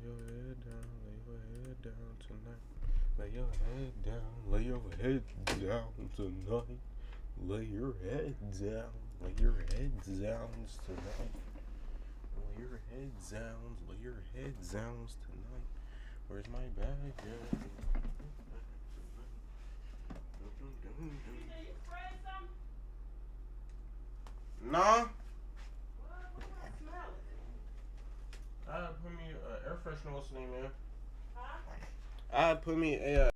your head down, lay your head down tonight. Lay your head down, lay your head down tonight. Lay your head down, lay your head down tonight. Lay your head down, lay your head down tonight. Where's my bag? Nah. Put me air freshener. What's the name, man? Huh? Put me a.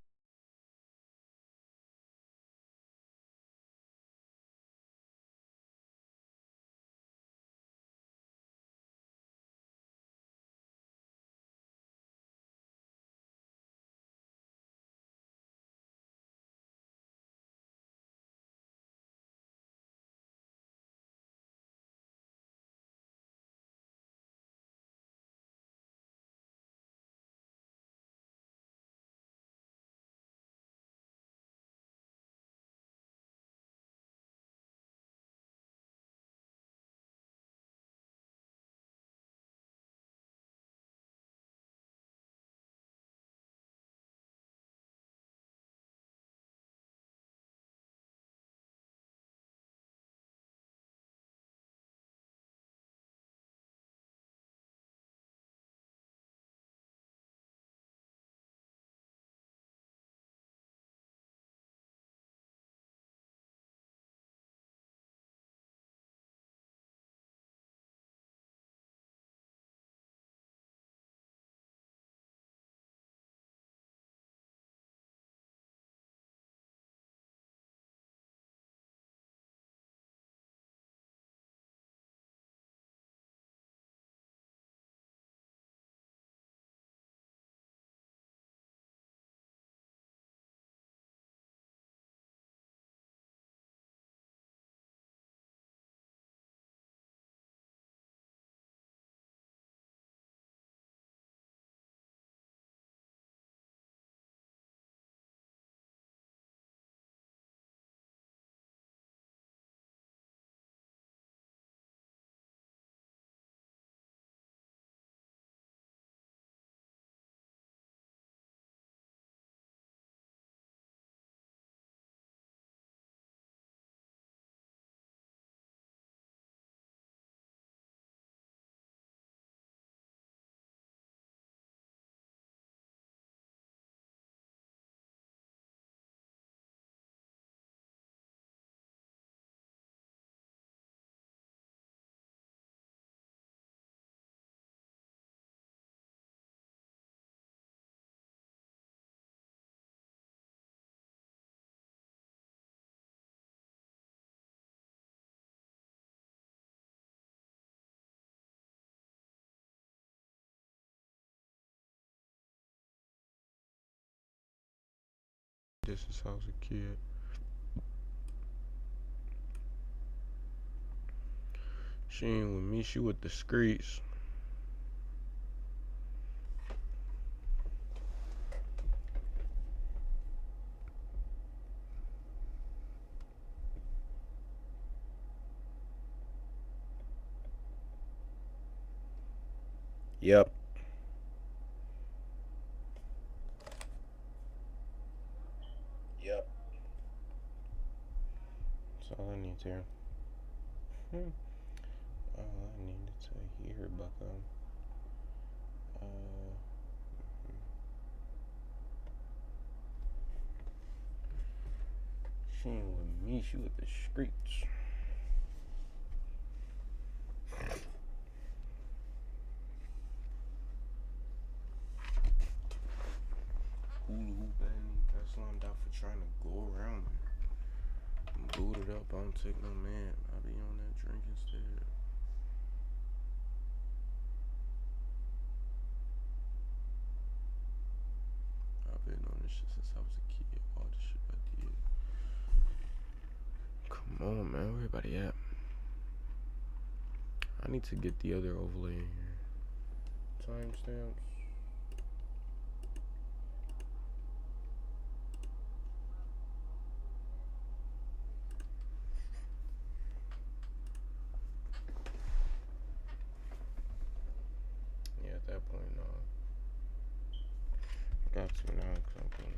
This is how I was a kid. She ain't with me, she with the streets. Yep. Yep. That's all I need to hear. All I needed to hear, bucko. She ain't with me, she with the streets. Hula hoop and got slammed out for trying to go around me. I'm booted up, I don't take no man. I be on that drink instead. I've been on this shit since I was a kid. All the shit I did. Come on, man. Where everybody at? I need to get the other overlay in here. Timestamps. Yeah, at that point, no. Got to now, something.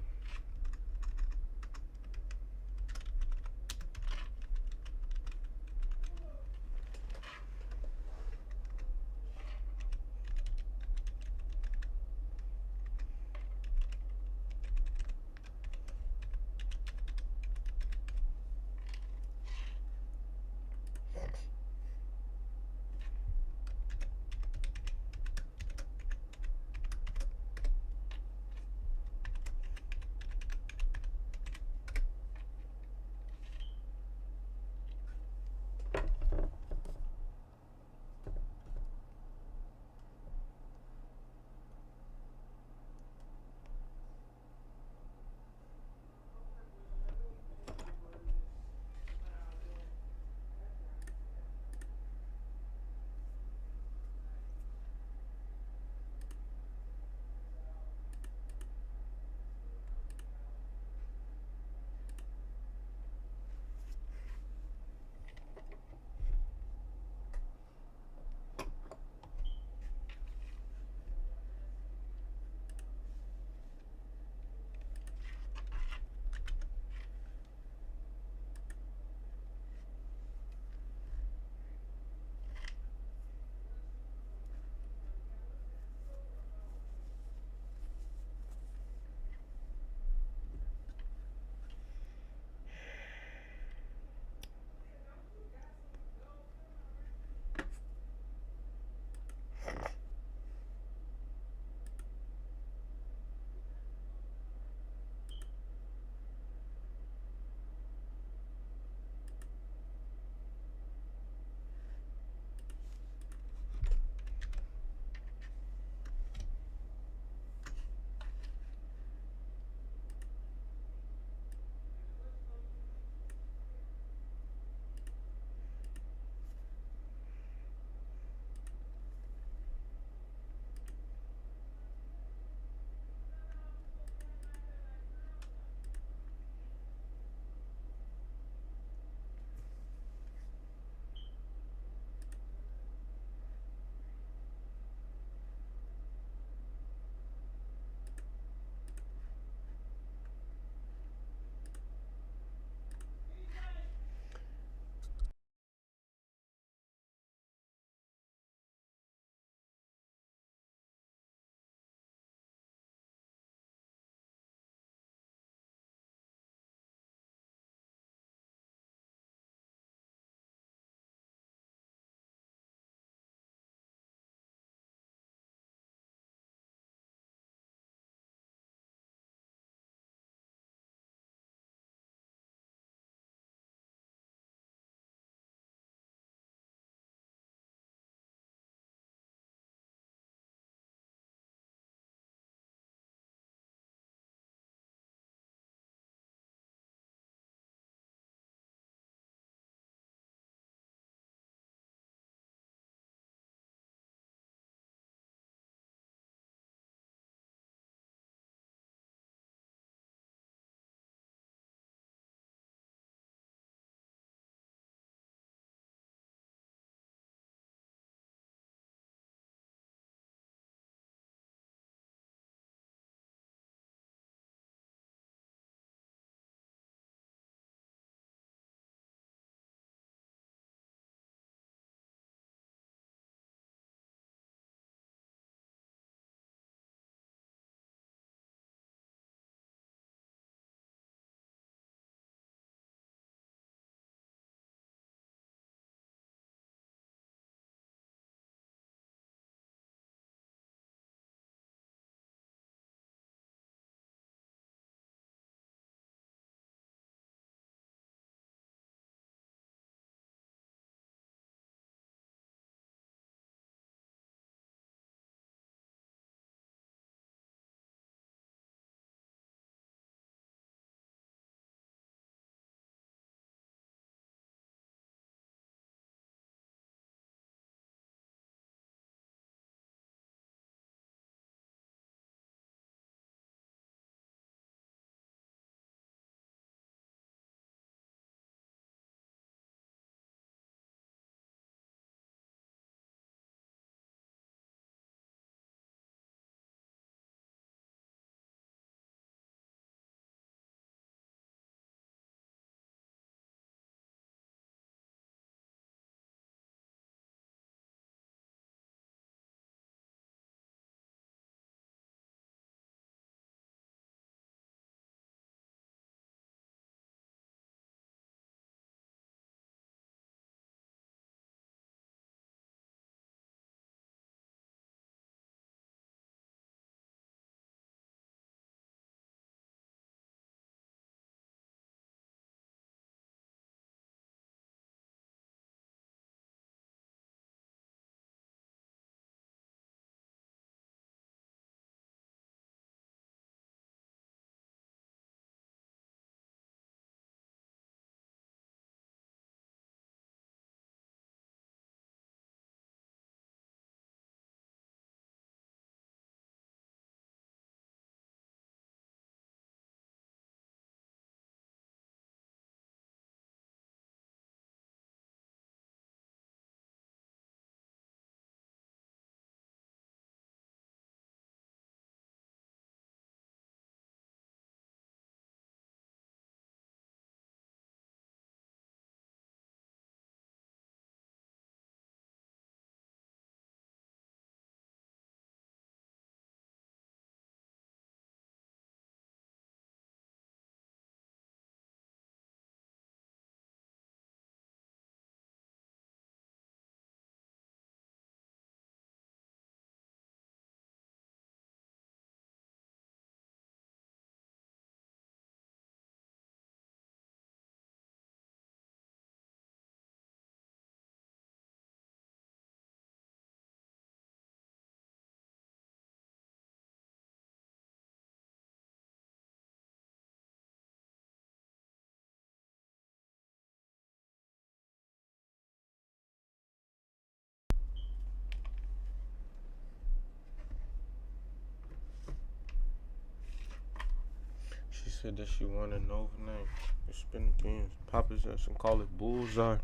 said that she wanted an overnight. It's spin pins. Papa's us and call it bullseye.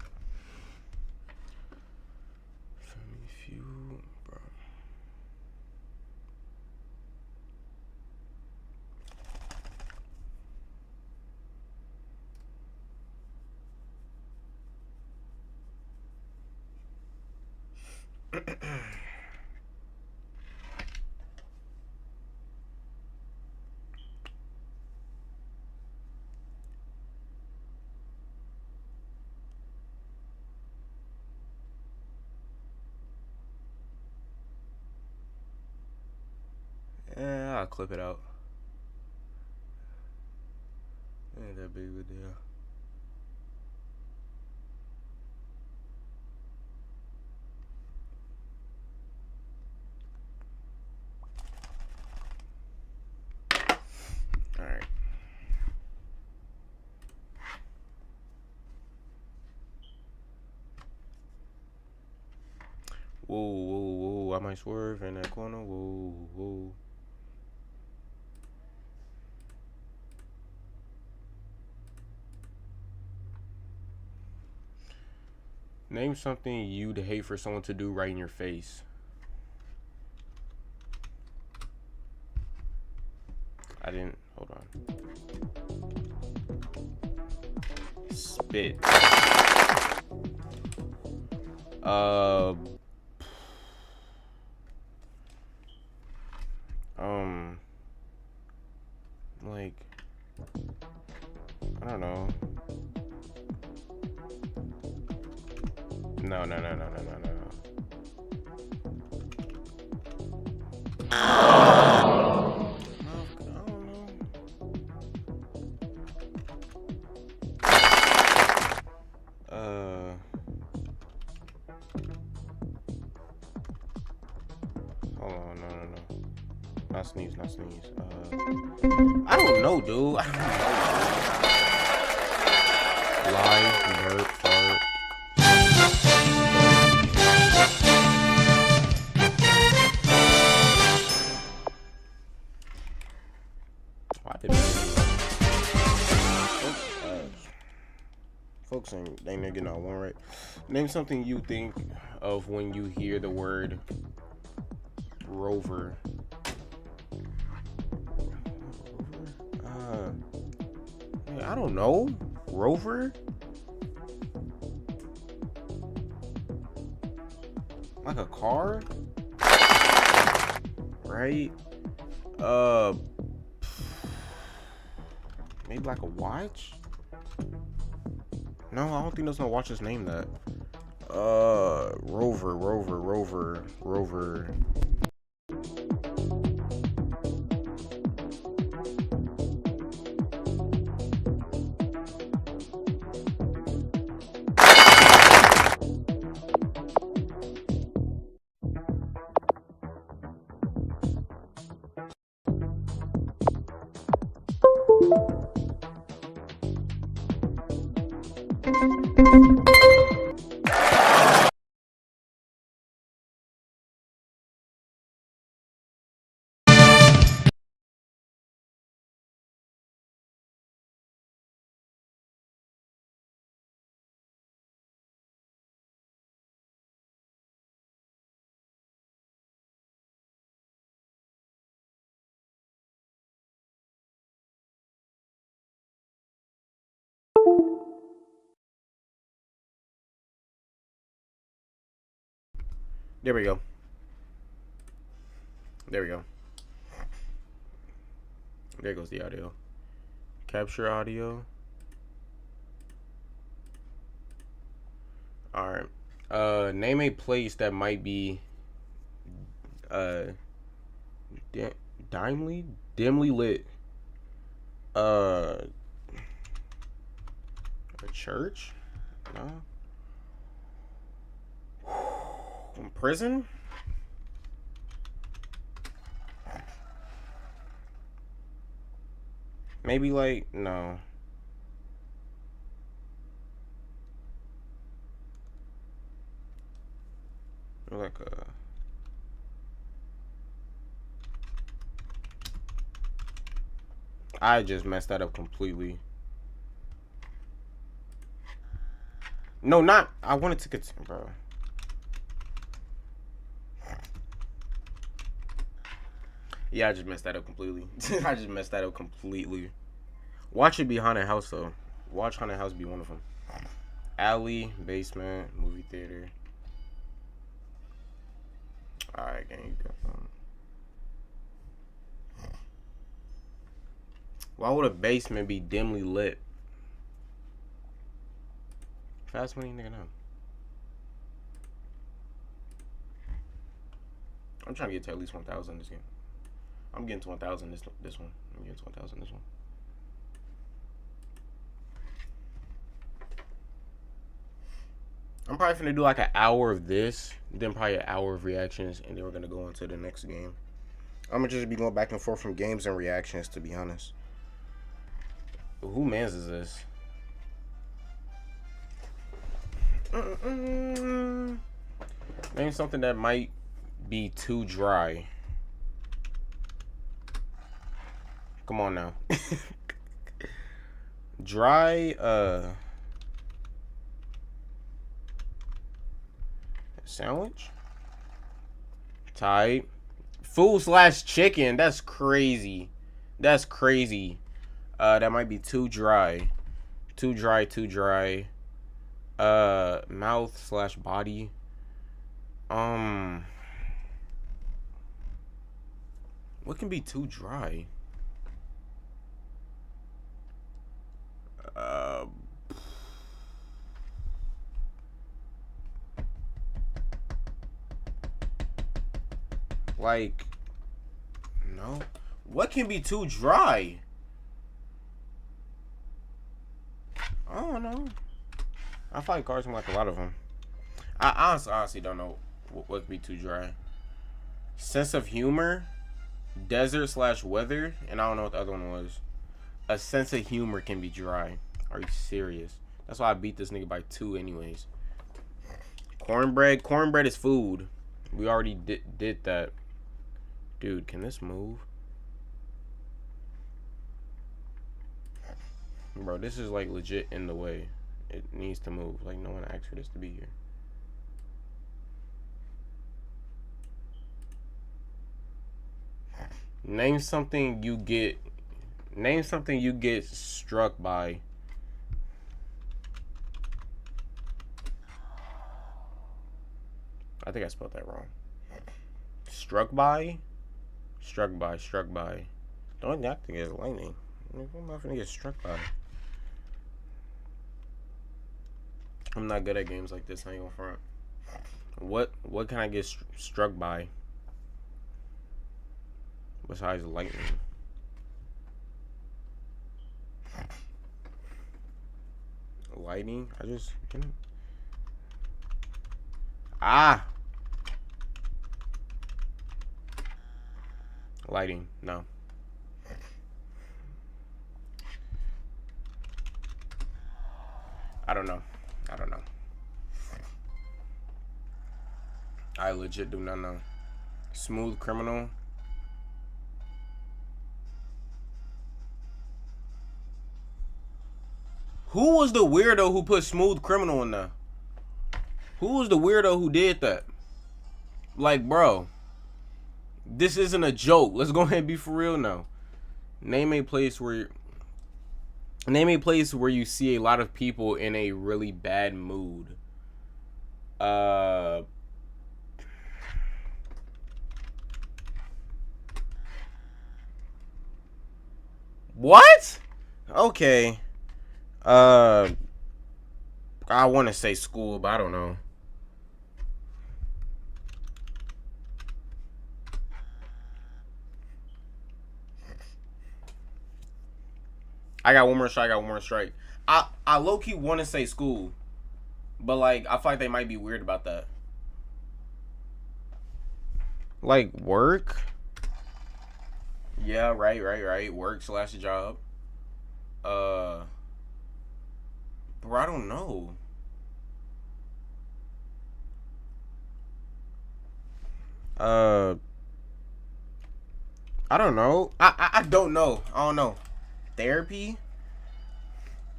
Family Feud, bro. I'll clip it out. Ain't that big of a deal. Alright. Whoa, whoa, whoa. I might swerve in that corner. Whoa, whoa. Name something you'd hate for someone to do right in your face. I didn't. Hold on. Spit. Like, I don't know. No. Hold on, no. Not sneeze. I don't know, dude. Lie, burp, fart. Why did folks ain't getting all one right. Name something you think of when you hear the word rover. I don't know. Rover? Like a car? Right? Maybe like a watch? No, I don't think there's no watches named that. Rover. There we go. There goes the audio. Capture audio. Alright. Name a place that might be dimly lit. A church? No. Prison? Maybe like, no. Like I just messed that up completely. No, not. I wanted to continue, bro. Yeah, I just messed that up completely. I just messed that up completely. Watch it be Haunted House, though. Watch Haunted House be one of them. Alley, basement, movie theater. Alright, gang, you got them. Why would a basement be dimly lit? Fast money, nigga, no. I'm trying to get to at least 1,000 this game. I'm getting to 1,000 this one. I'm getting to 1,000 this one. I'm probably gonna do like an hour of this, then probably an hour of reactions, and then we're gonna go into the next game. I'm gonna just be going back and forth from games and reactions, to be honest. Who mans is this? Name something that might be too dry. Come on now. Dry, sandwich? Type. Food / chicken. That's crazy. That's crazy. That might be too dry. Too dry, too dry. Mouth / body. What can be too dry? Like, no. What can be too dry? I don't know. I find cars from like a lot of them. I honestly don't know what could be too dry. Sense of humor, desert / weather, and I don't know what the other one was. A sense of humor can be dry. Are you serious? That's why I beat this nigga by 2 anyways. Cornbread. Cornbread is food. We already did that. Dude, can this move? Bro, this is like legit in the way. It needs to move. Like, no one asked for this to be here. Name something you get struck by. I think I spelled that wrong. Struck by? Struck by. Don't have to get lightning. I'm not gonna get struck by. I'm not good at games like this. I ain't gonna front. What can I get struck by? Besides lightning. Lighting? I just can. Lighting. No. I don't know. I legit do not know. Smooth criminal. Who was the weirdo who put smooth criminal in there? Who was the weirdo who did that? Like, bro, this isn't a joke. Let's go ahead and be for real now. Name a place where you see a lot of people in a really bad mood. What? Okay. I want to say school, but I don't know. I got one more strike. I low-key want to say school, but like I feel like they might be weird about that. Like work? Yeah, right. Work / job. Bro, I don't know. I don't know. I don't know. I don't know. Therapy.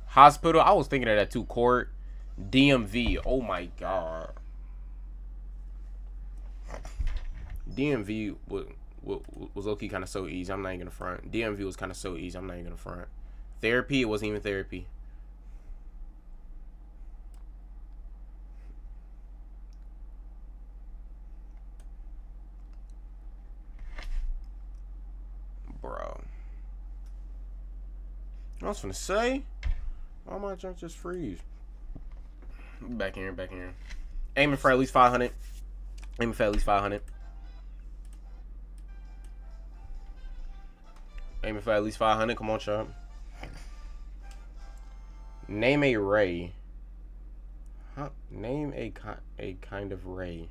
Hospital. I was thinking of that too. Court. DMV. Oh my god. DMV was low-key kind of so easy. I'm not even gonna front. DMV was kind of so easy. I'm not even gonna front. Therapy. It wasn't even therapy. Bro. I was finna say. Why my junk just freeze? Back in here, back in here. Aiming for at least 500. Aiming for at least 500. Aiming for at least 500. Come on, chop. Name a ray. Huh? Name a kind of ray.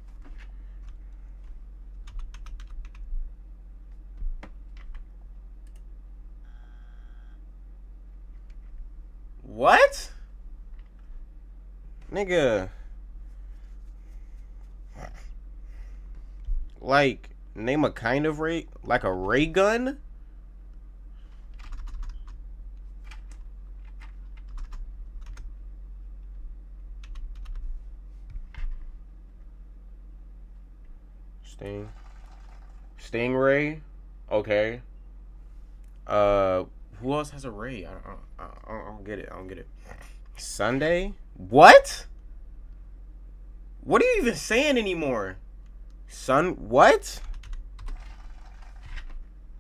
What? Nigga. Like, name a kind of ray? Like a ray gun? Stingray? Okay. Who else has a ray? I don't get it. I don't get it. Sunday? What? What are you even saying anymore? What?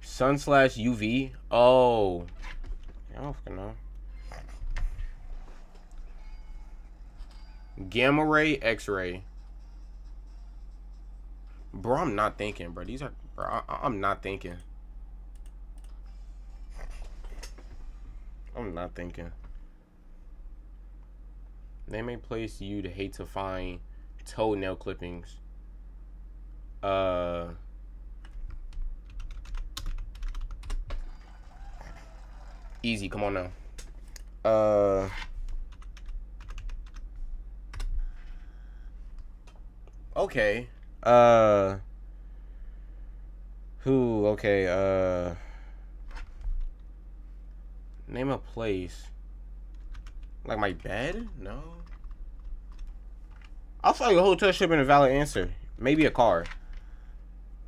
Sun/UV? Oh. I don't fucking know. Gamma ray, X-ray. Bro, I'm not thinking, bro. These are, bro, I'm not thinking. I'm not thinking. Name a place you'd hate to find toenail clippings. Easy, come on now. Okay. Who? Okay. Name a place. Like my bed? No. I'll tell you a hotel should have been a valid answer. Maybe a car.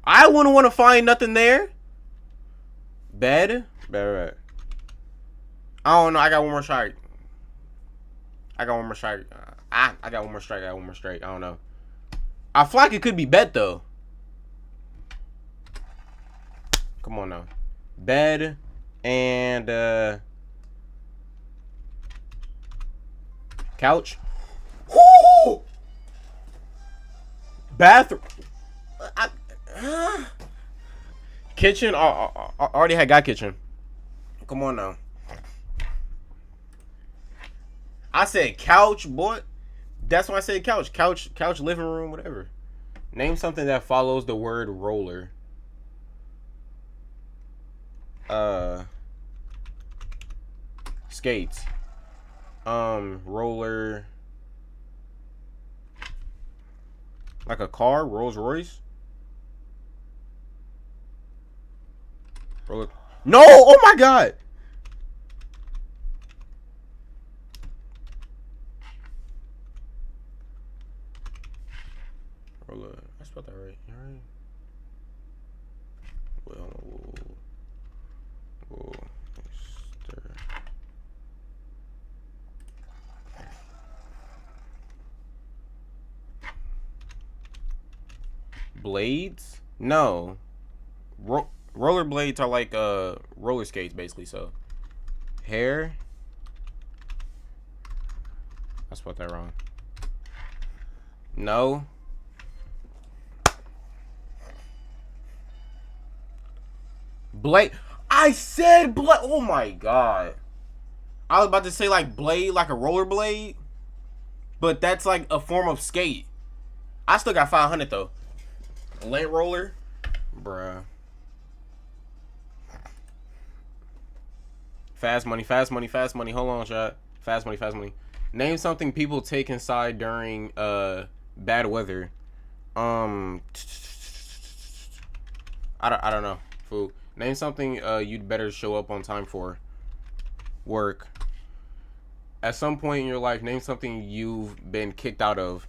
I wouldn't want to find nothing there. Bed? Bed. I don't know. I got one more strike. I got one more strike. I got one more strike. I don't know. I feel like it could be bed though. Come on now. Bed and couch. Woo! Bathroom. Kitchen. I already got kitchen. Come on now. I said couch, boy. That's why I said couch. Couch, living room, whatever. Name something that follows the word roller. Skates. Roller. Like a car, Rolls Royce. Roller. No! Oh my god! Roller. I spelled that right. You right? Whoa. Blades? No. Roller blades are like roller skates basically, so hair. I spelled that wrong. No. Blade. I said blade. Oh my god. I was about to say like blade, like a roller blade, but that's like a form of skate. I still got 500 though. Lint roller, bruh. Fast money. Hold on, shot. Fast money. Name something people take inside during bad weather. I don't know. Food. Name something you'd better show up on time for. Work. At some point in your life, name something you've been kicked out of.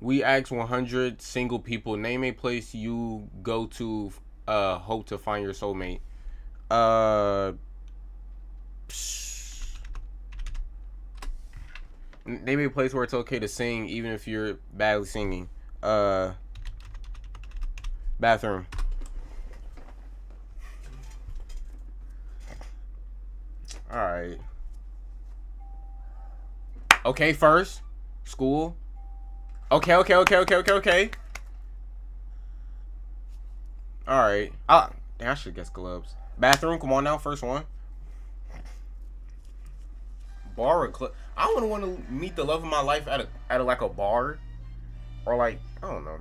We asked 100 single people, name a place you go to hope to find your soulmate. Name a place where it's okay to sing even if you're badly singing. Bathroom. Alright. Okay, first. School. Okay. Alright. I should guess clubs. Bathroom, come on now, first one. Bar or club? I wouldn't want to meet the love of my life at a like a bar. Or like, I don't know.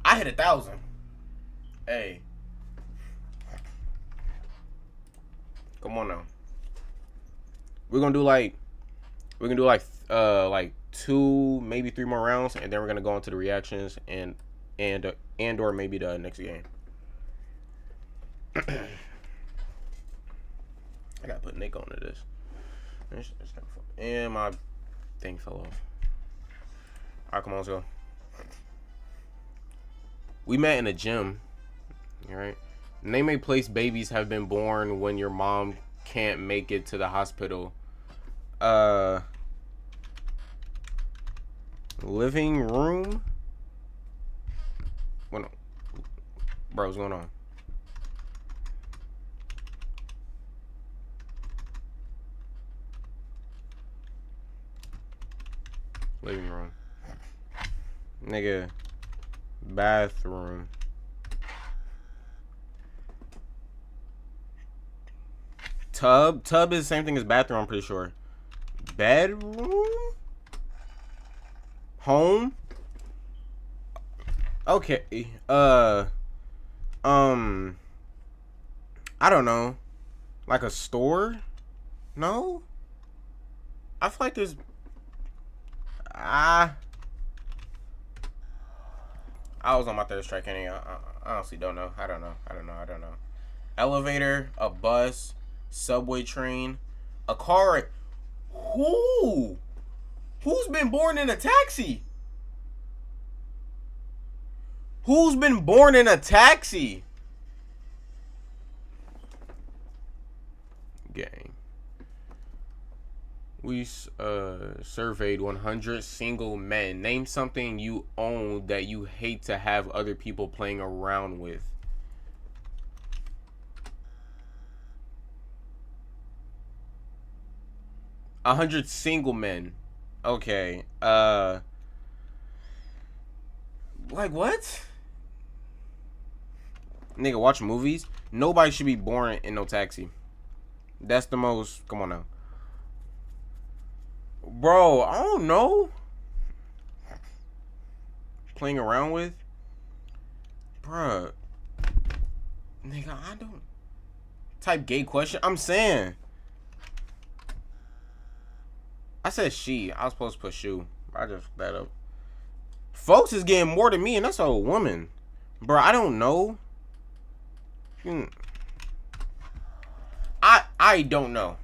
I hit 1,000. Hey. Come on now. We're gonna do like 2, maybe 3 more rounds, and then we're gonna go into the reactions and or maybe the next game. I gotta put Nick onto this. And my thing fell off. Alright, come on, let's go. We met in a gym. Alright. Name a place babies have been born when your mom can't make it to the hospital. Living room? What? No. Bro, what's going on? Living room. Nigga. Bathroom. Tub? Tub is the same thing as bathroom, I'm pretty sure. Bedroom? Home? Okay. I don't know. Like a store? No? I feel like there's I was on my third strike anyway. I honestly don't know. I don't know. Elevator, a bus, subway train, a car. Who's been born in a taxi? Who's been born in a taxi? Gang. We surveyed 100 single men. Name something you own that you hate to have other people playing around with. A 100 single men. Okay. Like what? Nigga, watch movies. Nobody should be born in no taxi. That's the most. Come on now. Bro, I don't know. Playing around with? Bruh. Nigga, I don't. Type gay question? I'm saying. I said she. I was supposed to put shoe. I just fucked that up. Folks is getting more than me, and that's a woman. Bro, I don't know. I don't know.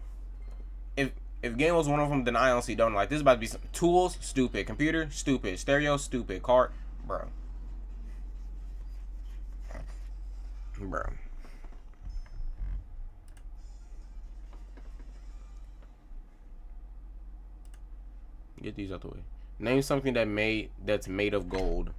If game was one of them, then I honestly don't know. Like, this is about to be some tools, stupid. Computer, stupid. Stereo, stupid. Car, bro. Get these out the way. Name something that's made of gold.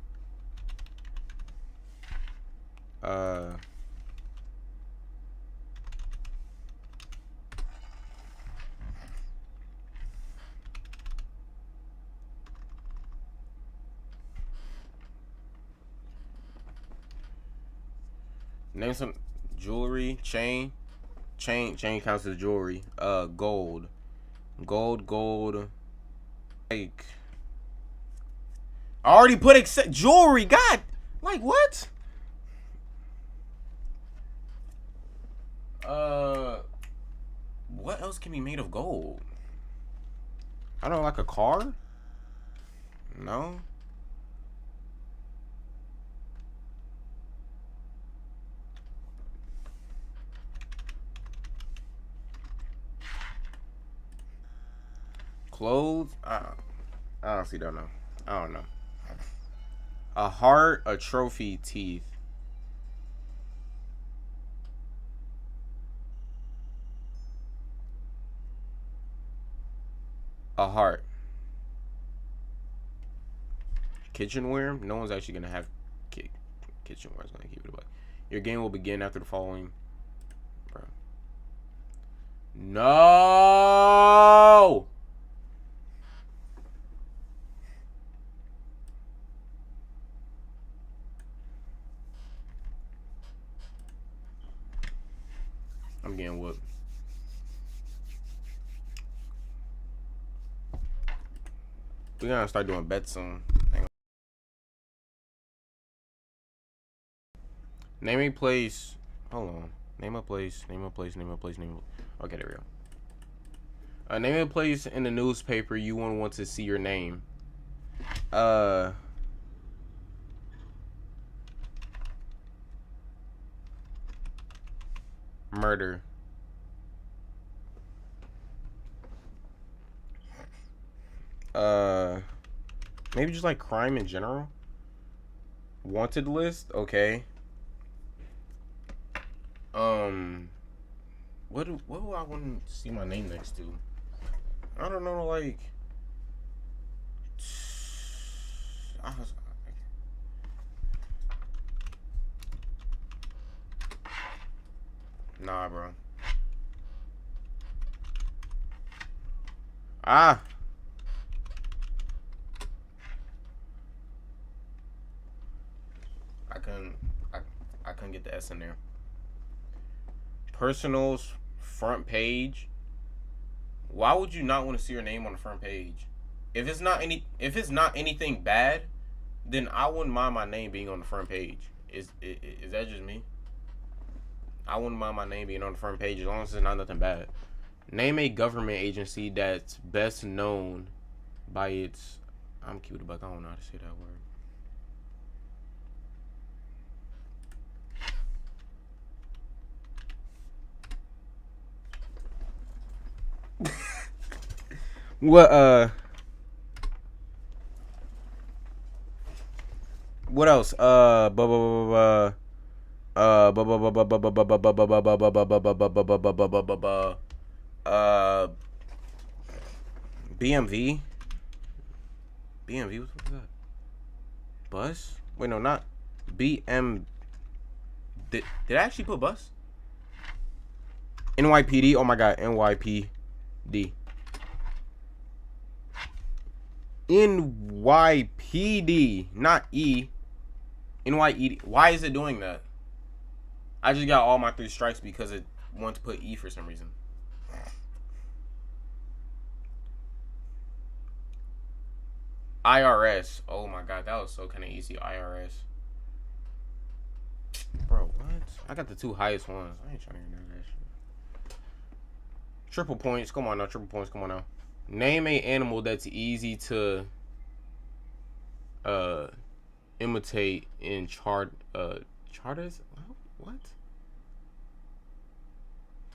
Name some jewelry, chain counts as jewelry. Gold. Like, I already put except jewelry. God, like what? What else can be made of gold? I don't know, like a car? No. Clothes? I honestly don't know. I don't know. A heart, a trophy, teeth. A heart. Kitchenware? No one's actually gonna have kitchenware. Is gonna keep it away. Your game will begin after the following. Bro. No. I'm getting whooped. We gotta start doing bets soon. Hang on. Name a place. Hold on. Name a place. Name a place. Name a place. Name a. Okay, there we go. Name a place in the newspaper you wouldn't want to see your name. Murder. Maybe just like crime in general. Wanted list, okay. What do I want to see my name next to? I don't know, like. Nah, bro. I couldn't get the S in there. Personals front page. Why would you not want to see your name on the front page? If it's not anything bad, then I wouldn't mind my name being on the front page. Is that just me? I wouldn't mind my name being on the front page as long as it's not nothing bad. Name a government agency that's best known by its. I'm cute, but I don't know how to say that word. What else? BMV. BMV, what was that? Bus? Wait, no, not BM. Did I actually put bus? NYPD. Oh my god, NYPD. NYPD, not E. NYED. Why is it doing that? I just got all my 3 strikes because it wanted to put E for some reason. IRS. Oh my god, that was so kind of easy. IRS. Bro, what? I got the 2 highest ones. I ain't trying to hear that shit. Triple points. Come on now. Triple points. Come on now. Name a animal that's easy to imitate in charters. What?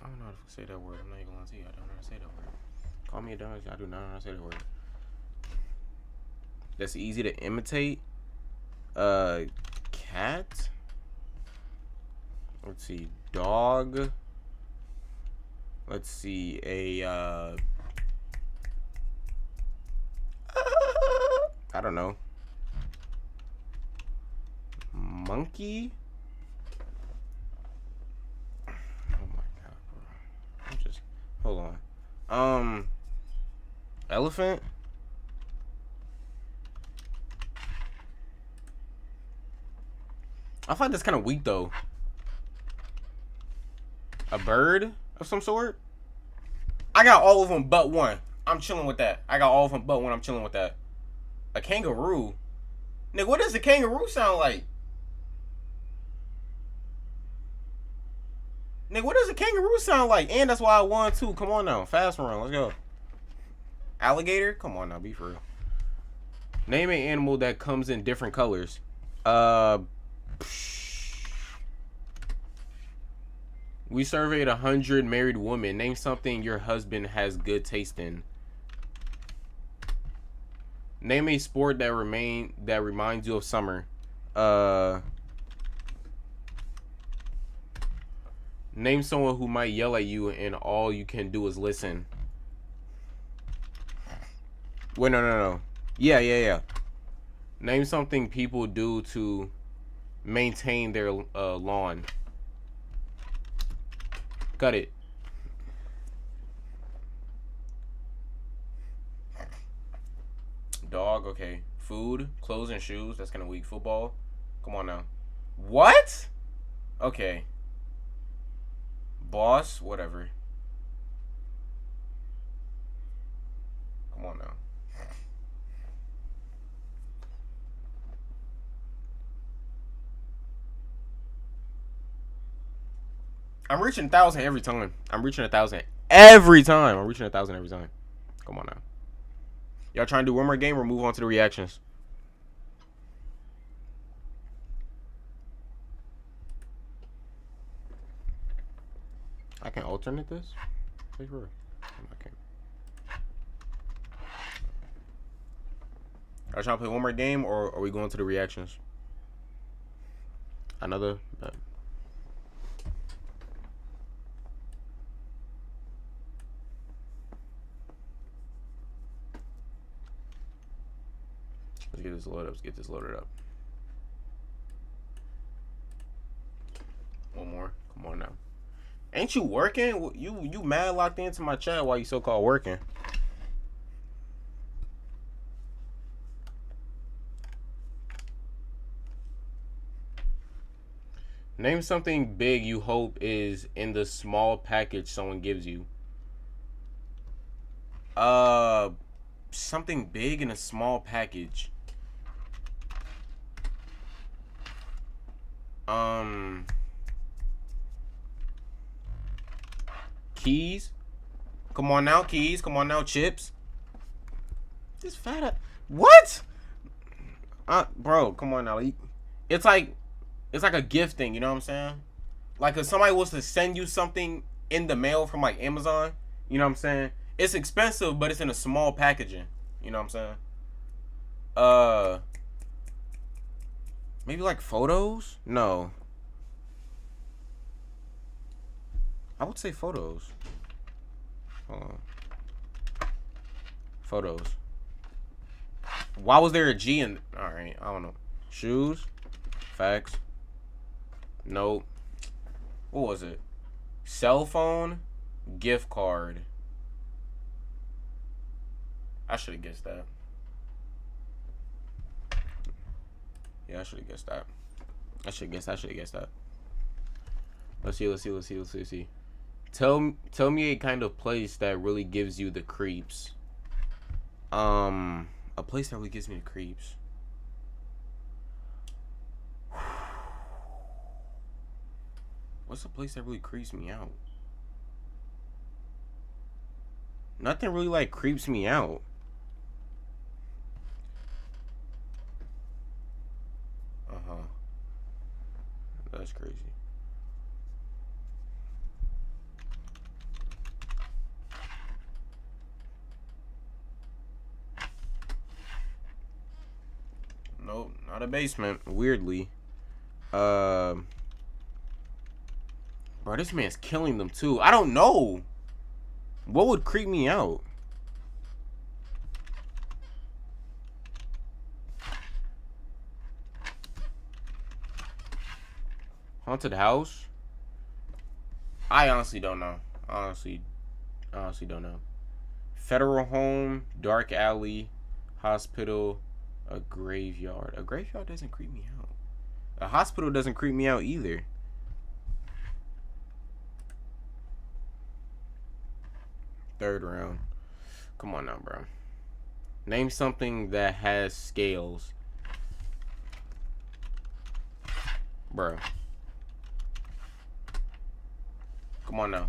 I don't know how to say that word. I'm not even gonna say I don't know how to say that word. Call me a dumbass. I do not know how to say that word. That's easy to imitate. Cat. Let's see. Dog. Let's see. I don't know. Monkey. Oh my god, bro. I'm just hold on. Elephant. I find this kind of weak though. A bird of some sort. I got all of them but one. I'm chilling with that. I got all of them but one. I'm chilling with that. A kangaroo. Nigga, what does a kangaroo sound like? Nigga, what does a kangaroo sound like? And that's why I won too. Come on now. Fast run. Let's go. Alligator? Come on now. Be for real. Name an animal that comes in different colors. We surveyed 100 married women. Name something your husband has good taste in. Name a sport that reminds you of summer. Name someone who might yell at you and all you can do is listen. Wait, no. Yeah. Name something people do to maintain their lawn. Cut it. Dog, okay. Food, clothes, and shoes. That's kind of weak. Football. Come on now. What? Okay. Boss, whatever. Come on now. I'm reaching 1,000 every time. I'm reaching 1,000 every time. Come on now. Y'all trying to do one more game or move on to the reactions? I can alternate this? Okay. Are you trying to play one more game or are we going to the reactions? Another? Let's get this loaded up. Let's get this loaded up. One more. Come on now. Ain't you working? You mad locked into my chat while you so-called working. Name something big you hope is in the small package someone gives you. Something big in a small package. Keys. Come on now, keys. Come on now, chips. This fat up. What? Bro, come on now. It's like a gift thing, you know what I'm saying? Like if somebody was to send you something in the mail from like Amazon, you know what I'm saying? It's expensive, but it's in a small packaging. You know what I'm saying? Maybe like photos? No. I would say photos. Hold on. Photos. Why was there a G in? Alright, I don't know. Shoes? Facts. Nope. What was it? Cell phone? Gift card. I should have guessed that. Yeah, I should have guessed that. I should have guessed that. Let's see. Tell me a kind of place that really gives you the creeps. A place that really gives me the creeps. What's a place that really creeps me out? Nothing really like creeps me out. That's crazy. Nope, not a basement. Weirdly. Bro, this man's killing them too. I don't know. What would creep me out? Haunted house? I honestly don't know. Honestly don't know. Federal home, dark alley, hospital, a graveyard. A graveyard doesn't creep me out. A hospital doesn't creep me out either. Third round. Come on now, bro. Name something that has scales. Bro. Come on now.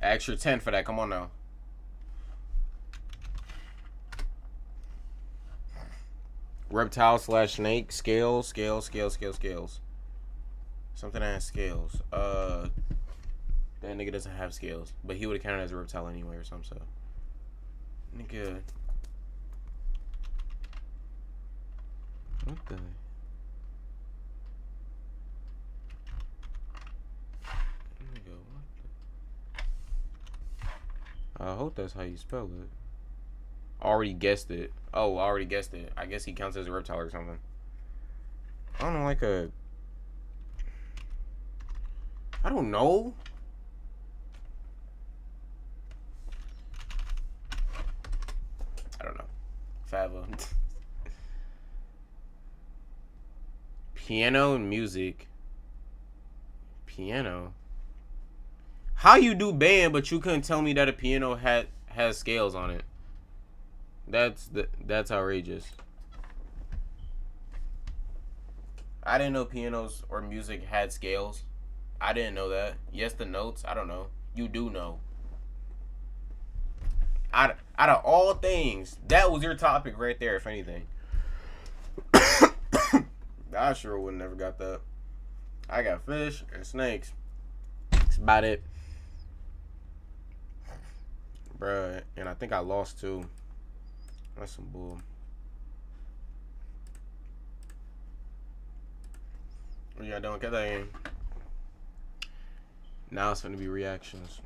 Extra 10 for that. Come on now. Reptile / snake. Scales. Something that has scales. That nigga doesn't have scales. But he would have counted as a reptile anyway or something, so. Nigga. What the? Nigga, what the? I hope that's how you spell it. Already guessed it. Oh, I already guessed it. I guess he counts as a reptile or something. I don't know, like a... I don't know. I don't know. Fava. Piano and music. Piano. How you do band, but you couldn't tell me that a piano has scales on it? That's outrageous. I didn't know pianos or music had scales. I didn't know that. Yes, the notes. I don't know. You do know. Out of all things, that was your topic right there, if anything. I sure would never got that. I got fish and snakes. That's about it. Bruh, and I think I lost too. That's some bull. What y'all doing? Get that in. Now it's gonna be reactions.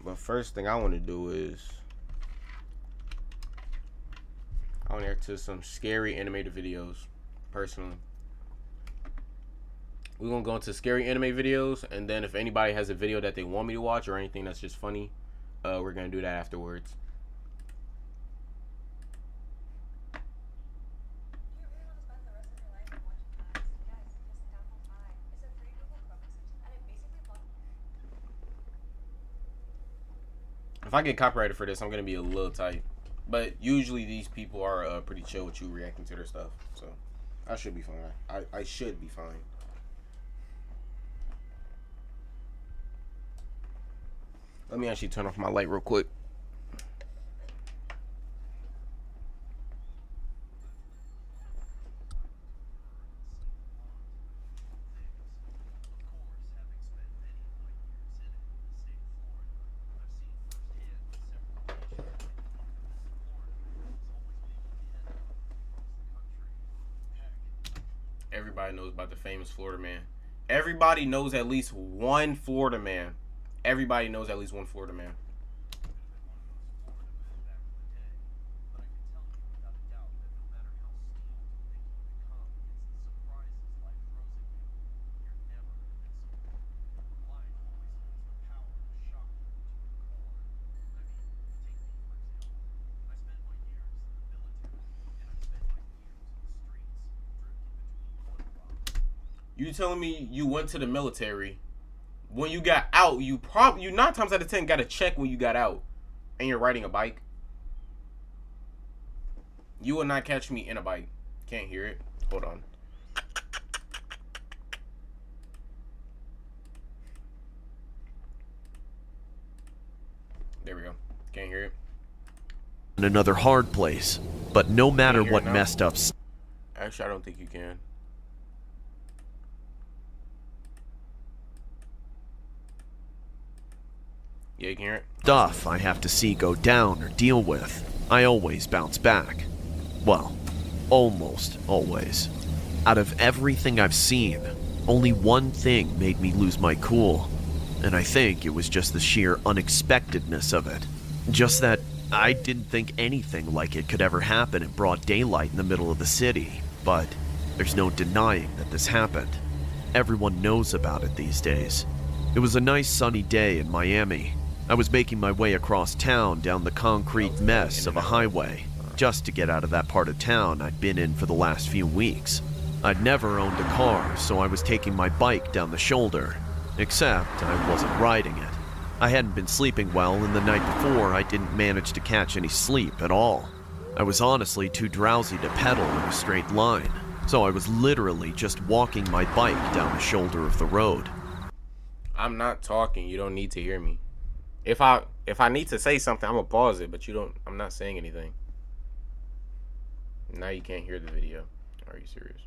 But first thing I want to do is I want to react to some scary animated videos. Personally, we're gonna go into scary anime videos, and then if anybody has a video that they want me to watch or anything that's just funny, we're gonna do that afterwards. If I get copyrighted for this, I'm gonna be a little tight. But usually these people are pretty chill with you reacting to their stuff, so I should be fine. I should be fine. Let me actually turn off my light real quick. Everybody knows about the famous Florida man. Everybody knows at least one Florida man. Everybody knows at least one Florida man. You telling me you went to the military? When you got out, you 9 times out of 10 got to check when you got out, and you're riding a bike. You will not catch me in a bike. Can't hear it. Hold on. There we go. Can't hear it. In another hard place, but no matter what messed up. Actually, I don't think you can. Yeah, you can hear it. Stuff I have to see go down or deal with, I always bounce back. Well, almost always. Out of everything I've seen, only one thing made me lose my cool, and I think it was just the sheer unexpectedness of it. Just that I didn't think anything like it could ever happen in broad daylight in the middle of the city, but there's no denying that this happened. Everyone knows about it these days. It was a nice sunny day in Miami. I was making my way across town down the concrete mess of a highway, just to get out of that part of town I'd been in for the last few weeks. I'd never owned a car, so I was taking my bike down the shoulder, except I wasn't riding it. I hadn't been sleeping well, and the night before I didn't manage to catch any sleep at all. I was honestly too drowsy to pedal in a straight line, so I was literally just walking my bike down the shoulder of the road. I'm not talking. You don't need to hear me. If I need to say something, I'm gonna pause it, but I'm not saying anything. Now you can't hear the video. Are you serious?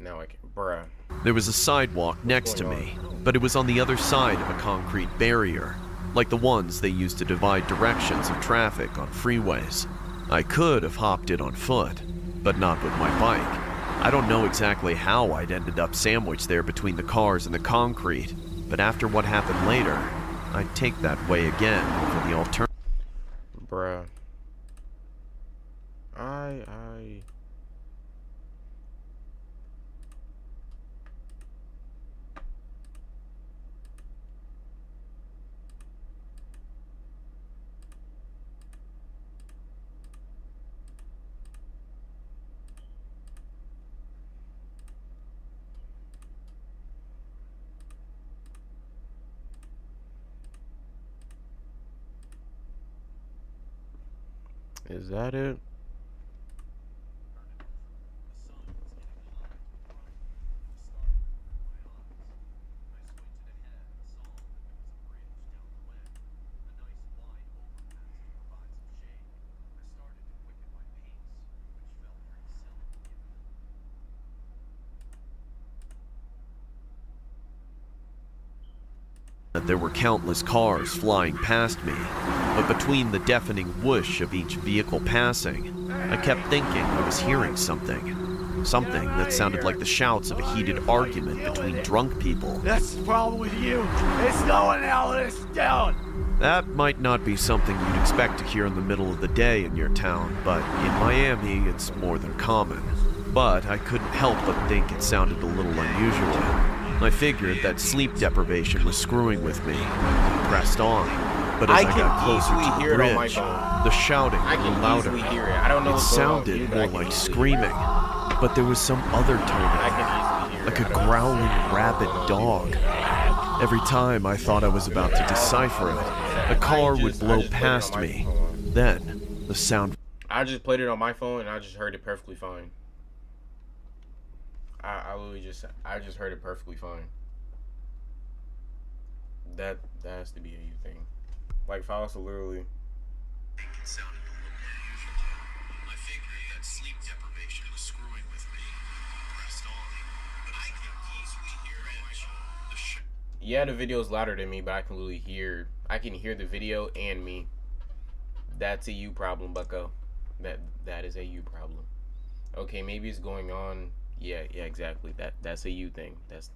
Now I can. Bruh. There was a sidewalk next to me, but it was on the other side of a concrete barrier, like the ones they use to divide directions of traffic on freeways. I could have hopped it on foot, but not with my bike. I don't know exactly how I'd ended up sandwiched there between the cars and the concrete, but after what happened later, I'd take that way again over the alternative. Bruh. Is that it? There were countless cars flying past me, but between the deafening whoosh of each vehicle passing, I kept thinking I was hearing something. Something that sounded like the shouts of a heated argument between drunk people. That's the problem with you. It's slowing all this down. That might not be something you'd expect to hear in the middle of the day in your town, but in Miami, it's more than common. But I couldn't help but think it sounded a little unusual. I figured that sleep deprivation was screwing with me. I pressed on, but as I got closer to the bridge, the shouting grew louder. It sounded more like screaming, but there was some other tone, like a growling rabid dog. Every time I thought I was about to decipher it, a car would blow past me. Then, the sound... I just played it on my phone and I just heard it perfectly fine. I just heard it perfectly fine. That has to be a you thing. Like, if I was to literally... It sounded a little unusual. I figured that sleep deprivation was screwing with me. Pressed on, but I can easily hear it. Yeah, the video's louder than me, but I can literally hear... I can hear the video and me. That's a you problem, bucko. That is a you problem. Okay, maybe it's going on... Yeah, exactly. That's a you thing. That's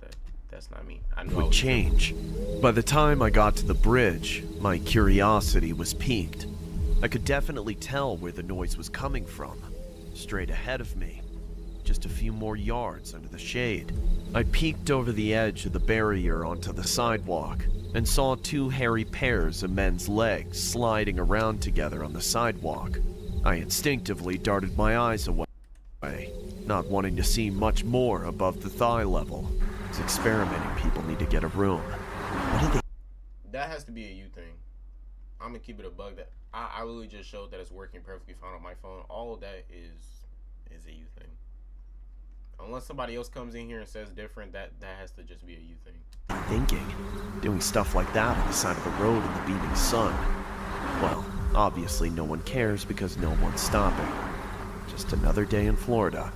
not me. I know would change. By the time I got to the bridge, my curiosity was piqued. I could definitely tell where the noise was coming from. Straight ahead of me. Just a few more yards under the shade. I peeked over the edge of the barrier onto the sidewalk and saw two hairy pairs of men's legs sliding around together on the sidewalk. I instinctively darted my eyes away, not wanting to see much more above the thigh level. These experimenting people need to get a room. What did they... That has to be a you thing. I'm gonna keep it a bug that I literally just showed that it's working perfectly fine on my phone. All of that is a you thing. Unless somebody else comes in here and says different, that has to just be a you thing. Thinking, doing stuff like that on the side of the road in the beaming sun. Well, obviously no one cares because no one's stopping. Just another day in Florida.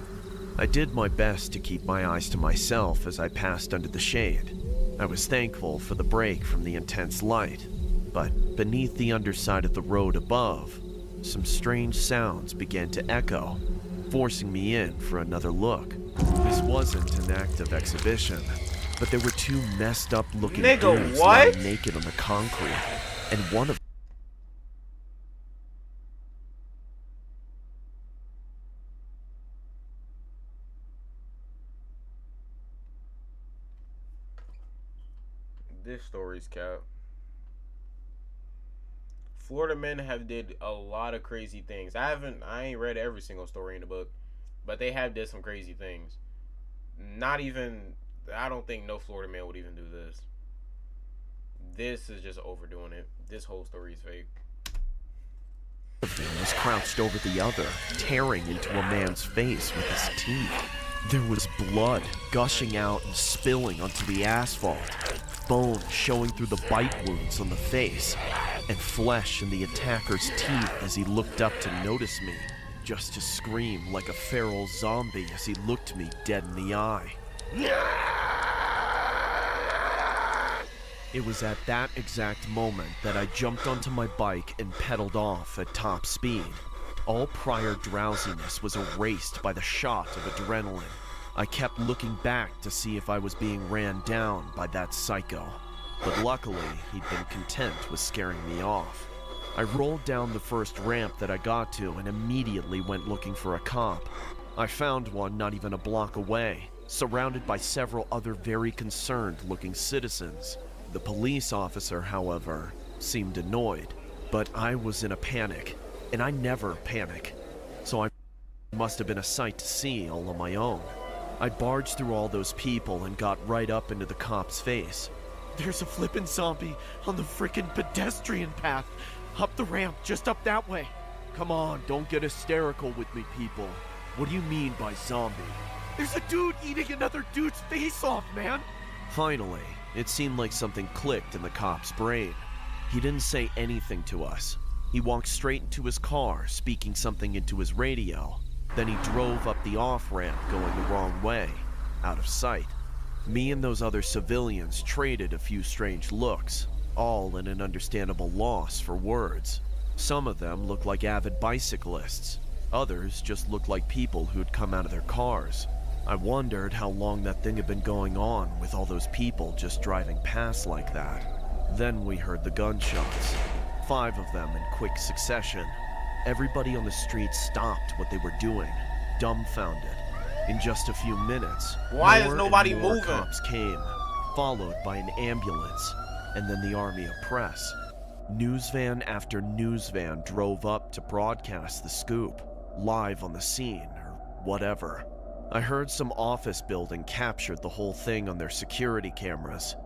I did my best to keep my eyes to myself as I passed under the shade. I was thankful for the break from the intense light, but beneath the underside of the road above, some strange sounds began to echo, forcing me in for another look. This wasn't an active exhibition, but there were two messed up looking dudes lying naked on the concrete, and one of this story's cap. Florida men have did a lot of crazy things. I ain't read every single story in the book, but they have did some crazy things. I don't think no Florida man would even do this. This is just overdoing it. This whole story is fake. was crouched over the other, tearing into a man's face with his teeth. There was blood gushing out and spilling onto the asphalt, bone showing through the bite wounds on the face, and flesh in the attacker's teeth as he looked up to notice me, just to scream like a feral zombie as he looked me dead in the eye. It was at that exact moment that I jumped onto my bike and pedaled off at top speed. All prior drowsiness was erased by the shot of adrenaline. I kept looking back to see if I was being ran down by that psycho, but luckily he'd been content with scaring me off. I rolled down the first ramp that I got to and immediately went looking for a cop. I found one not even a block away, surrounded by several other very concerned-looking citizens. The police officer, however, seemed annoyed, but I was in a panic, and I never panic, so I must have been a sight to see all on my own. I barged through all those people and got right up into the cop's face. "There's a flippin' zombie on the frickin' pedestrian path. Up the ramp, just up that way. Come on, don't get hysterical with me, people. What do you mean by zombie? There's a dude eating another dude's face off, man!" Finally, it seemed like something clicked in the cop's brain. He didn't say anything to us. He walked straight into his car, speaking something into his radio. Then he drove up the off-ramp going the wrong way, out of sight. Me and those other civilians traded a few strange looks, all in an understandable loss for words. Some of them looked like avid bicyclists. Others just looked like people who'd come out of their cars. I wondered how long that thing had been going on with all those people just driving past like that. Then we heard the gunshots. 5 of them in quick succession. Everybody on the street stopped what they were doing, dumbfounded. In just a few minutes, Why is more nobody and more moving? cops came, followed by an ambulance, and then the army of press. News van after news van drove up to broadcast the scoop, live on the scene, or whatever. I heard some office building captured the whole thing on their security cameras.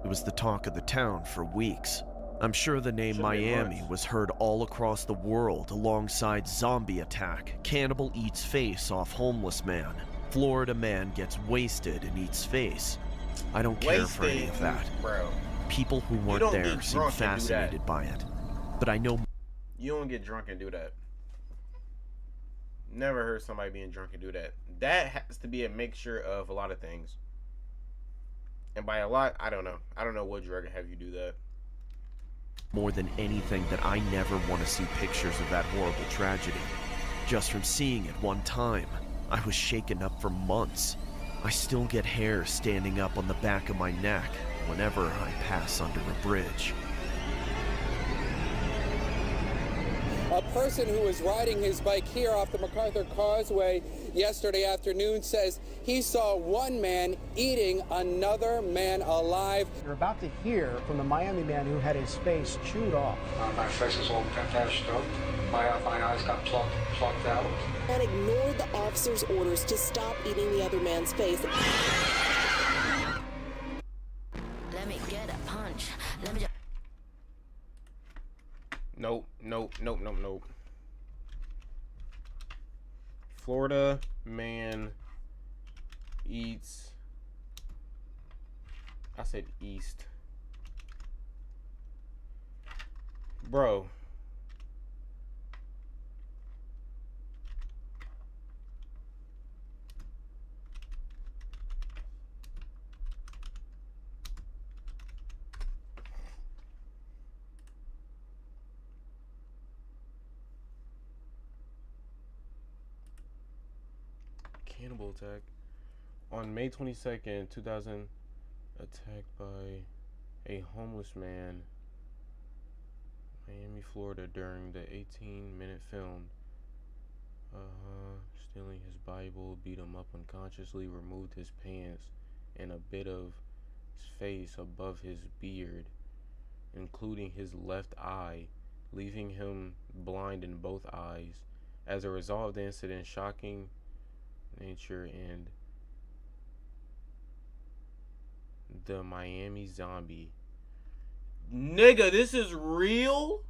It was the talk of the town for weeks. I'm sure the name Miami was heard all across the world alongside Zombie Attack, Cannibal Eats Face Off Homeless Man, Florida Man Gets Wasted and Eats Face. I don't care for any of that. Bro. People who weren't there seem fascinated by it. But I know You don't get drunk and do that. Never heard somebody being drunk and do that. That has to be a mixture of a lot of things. And by a lot, I don't know. I don't know what drug would have you do that. more than anything that I never want to see pictures of that horrible tragedy. Just from seeing it one time, I was shaken up for months. I still get hair standing up on the back of my neck whenever I pass under a bridge. A person who was riding his bike here off the MacArthur Causeway yesterday afternoon says he saw one man eating another man alive. You're about to hear from the Miami man who had his face chewed off. My face was all dashed up. My eyes got plucked out. And ignored the officer's orders to stop eating the other man's face. Let me get a punch. Let me Nope. Florida man eats. I said east. Bro. Cannibal attack. On May 22nd, 2000, attacked by a homeless man, Miami, Florida, during the 18-minute film. Stealing his Bible, beat him up unconsciously, removed his pants and a bit of his face above his beard, including his left eye, leaving him blind in both eyes. As a result of the incident, shocking nature and the Miami zombie. Nigga, this is real?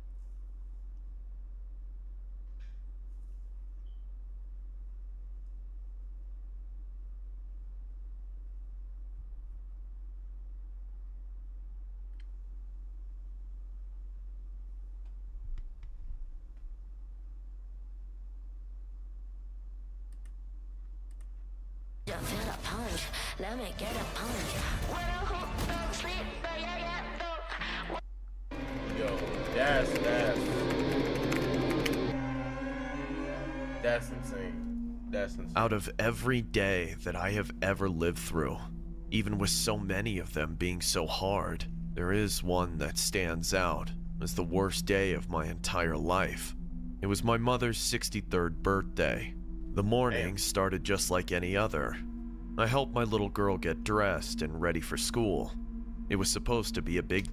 feel a punch. Let me get a punch. When I hook, don't sleep, Yo, that's That's insane. That's insane. Out of every day that I have ever lived through, even with so many of them being so hard, there is one that stands out as the worst day of my entire life. It was my mother's 63rd birthday. The morning started just like any other. I helped my little girl get dressed and ready for school. It was supposed to be a big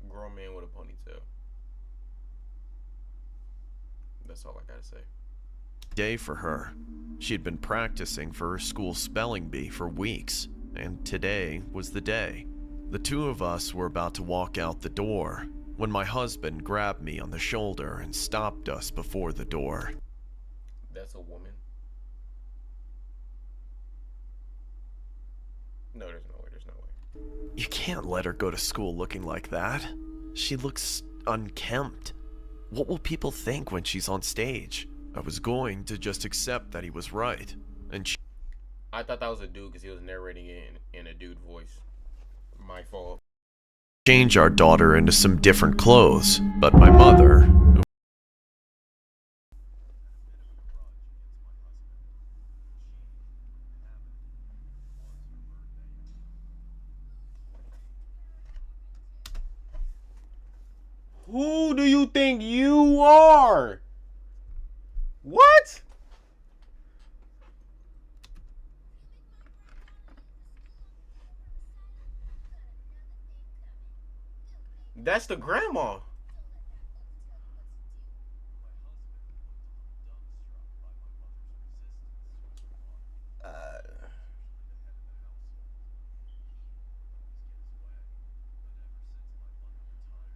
Grown man with a ponytail. That's all I gotta say. day for her. She had been practicing for her school spelling bee for weeks, and today was the day. The two of us were about to walk out the door when my husband grabbed me on the shoulder and stopped us before the door. That's a woman. No, there's no way. There's no way. You can't let her go to school looking like that. She looks unkempt. What will people think when she's on stage? I was going to just accept that he was right, and I thought that was a dude because he was narrating it in a dude voice. My fault. change our daughter into some different clothes, but my mother, Who do you think you are? What? That's the grandma.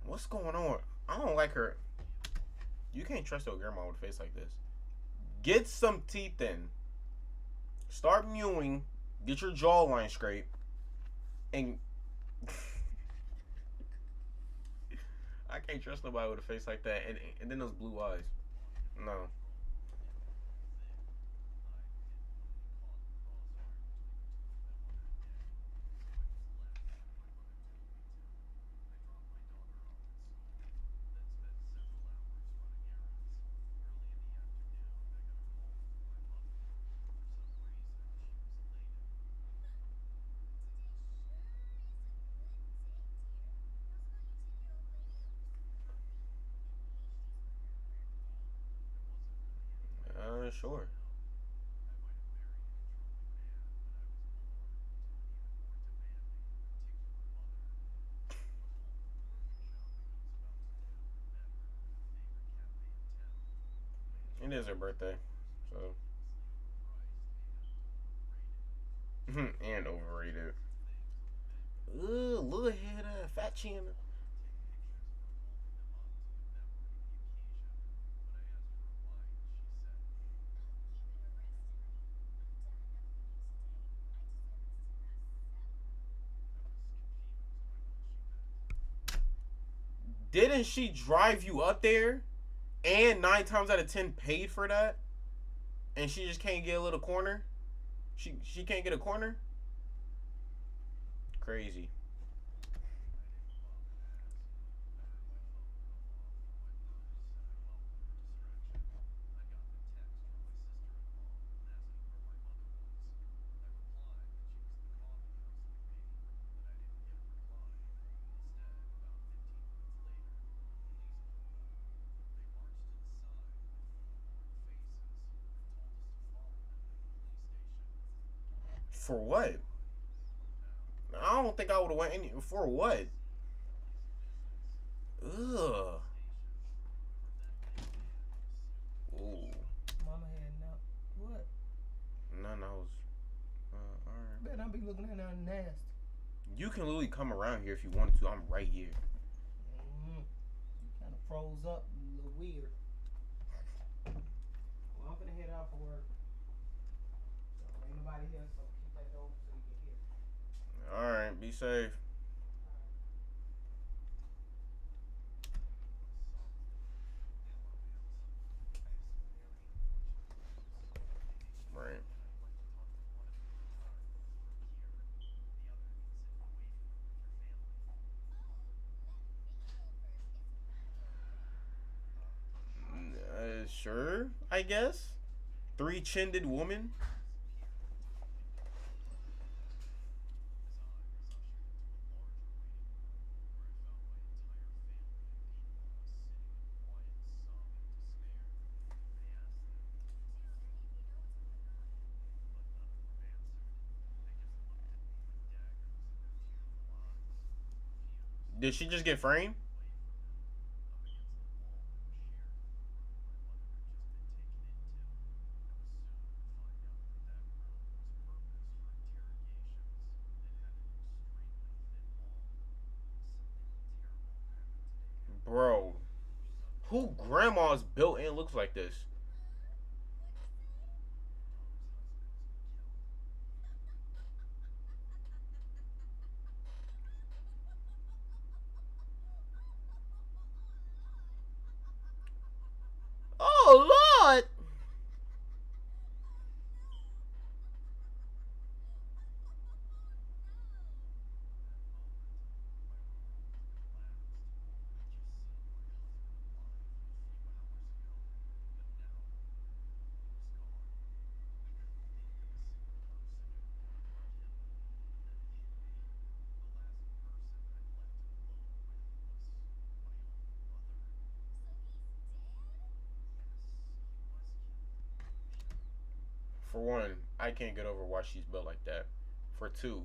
What's going on? I don't like her. You can't trust your grandma with a face like this. Get some teeth in. Start mewing. Get your jawline straight. And I can't trust nobody with a face like that. And then those blue eyes. No. Sure. It is her birthday, so. And overrated. Ooh, little head, fat chin. Didn't she drive you up there? And 9 times out of 10 paid for that? And she just can't get a little corner? She can't get a corner? Crazy. For what? I don't think I would have went any. For what? Ugh. Ooh. Mama had no. What? None. I was. Alright. Bet I be looking at that nasty. You can literally come around here if you wanted to. I'm right here. You kind of froze up, a little weird. Well, I'm gonna head out for work. So ain't nobody here, so keep that door so you can hear. Alright, be safe. Right. Sure, I guess. Three-chinned woman. Did she just get framed? Bro, who grandma's built in looks like this? Oh Lord! For one, I can't get over why she's built like that. For two,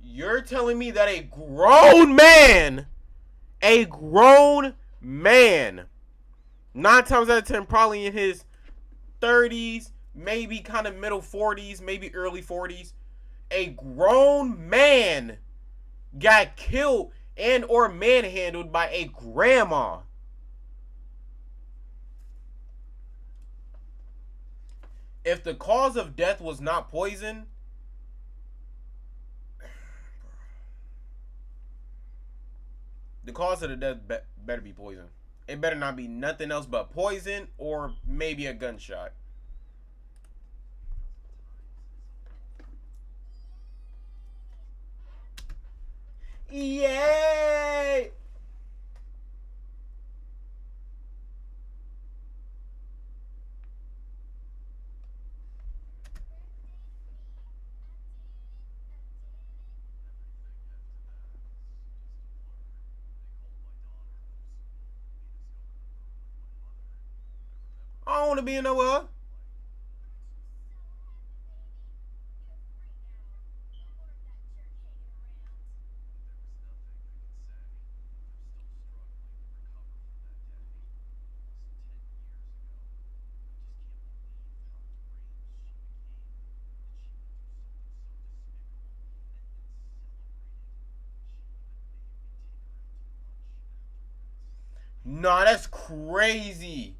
you're telling me that a grown man, 9 times out of 10, probably in his 30s, maybe kind of middle 40s, maybe early 40s, a grown man got killed and or manhandled by a grandma. If the cause of death was not poison, the cause of the death better be poison. It better not be nothing else but poison or maybe a gunshot. Yay! I don't want to be in nowhere. Nah, that's crazy.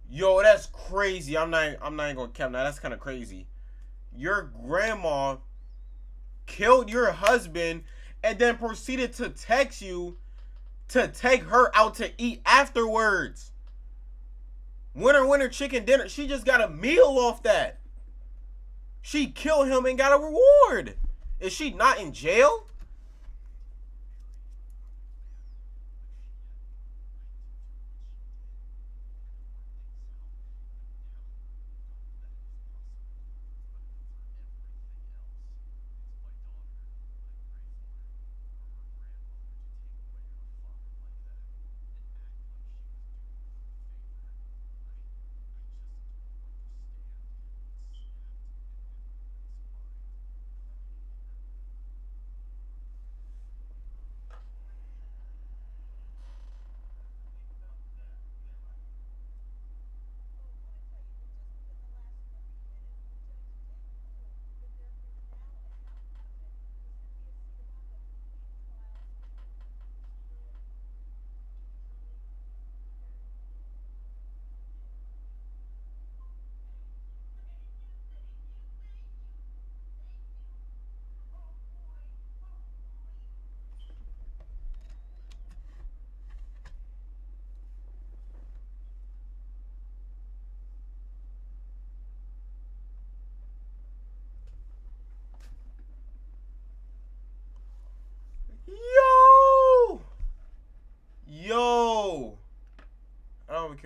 Yo, that's crazy. I'm not even gonna cap. Now that's kind of crazy. Your grandma killed your husband and then proceeded to text you to take her out to eat afterwards. Winner, winner, chicken dinner. She just got a meal off that. She killed him and got a reward. Is she not in jail?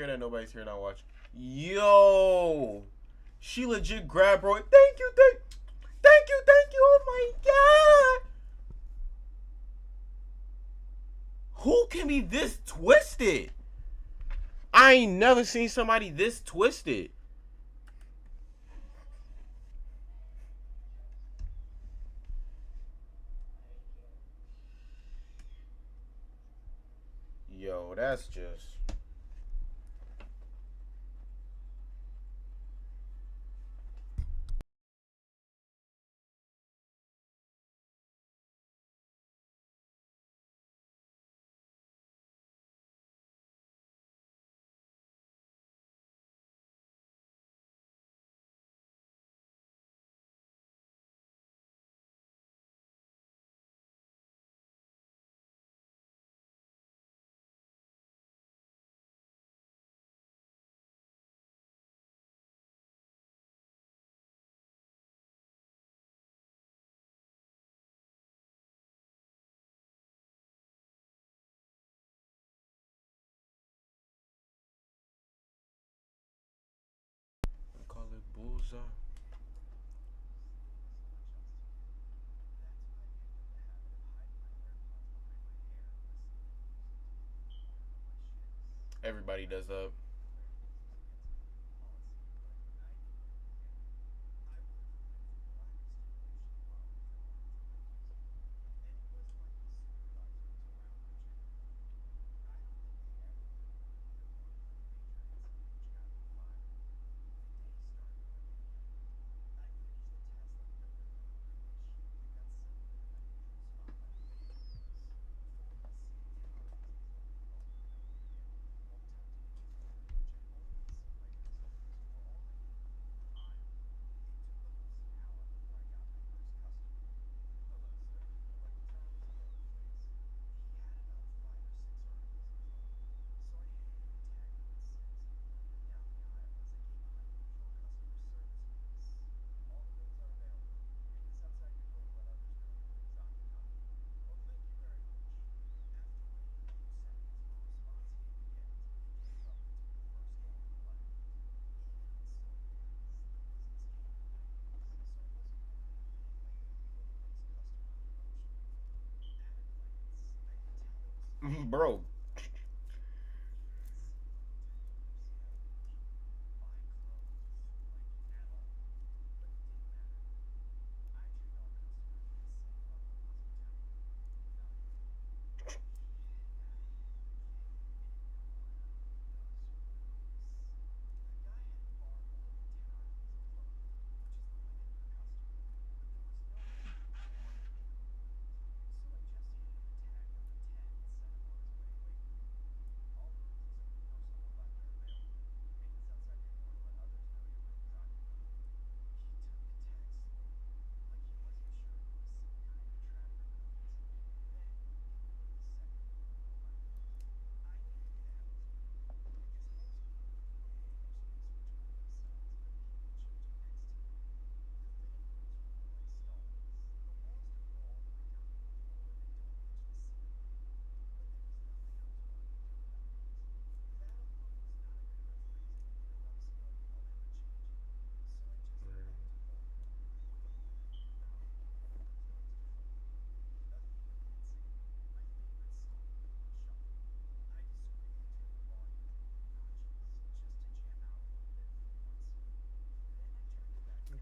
that nobody's here not watching. Yo, she legit grabbed bro. Thank you. Oh my god. Who can be this twisted? I ain't never seen somebody this twisted. Yo, that's just... Call it bullseye. Everybody does that. Bro.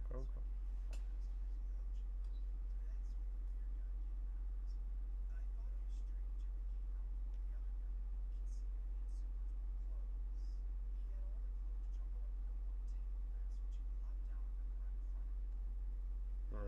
Okay. Right.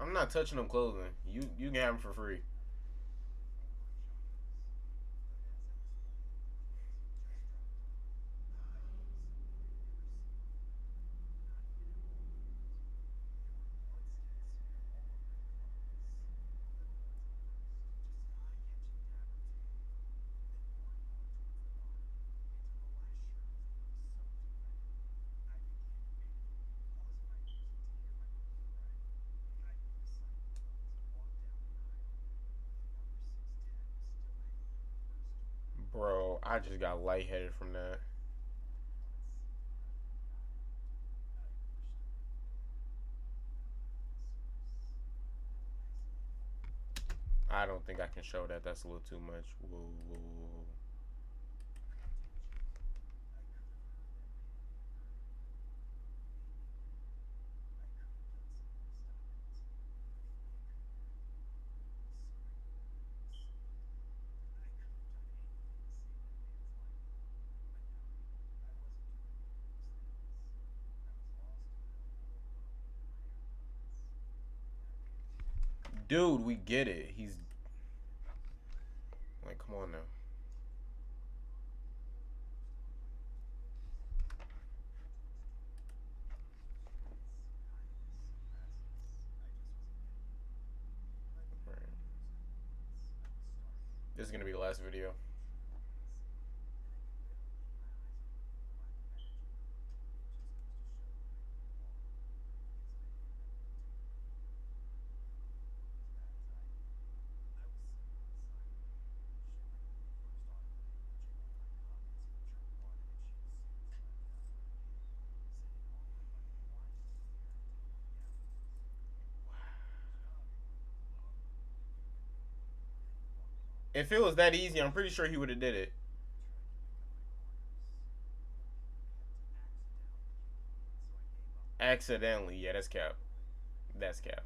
I'm not touching them clothing. You can have them for free. I just got lightheaded from that. I don't think I can show that. That's a little too much. Whoa, whoa, whoa. Dude, we get it. He's like, come on now. All right. This is gonna be the last video. If it was that easy, I'm pretty sure he would have did it. Accidentally. Yeah, that's cap. That's cap.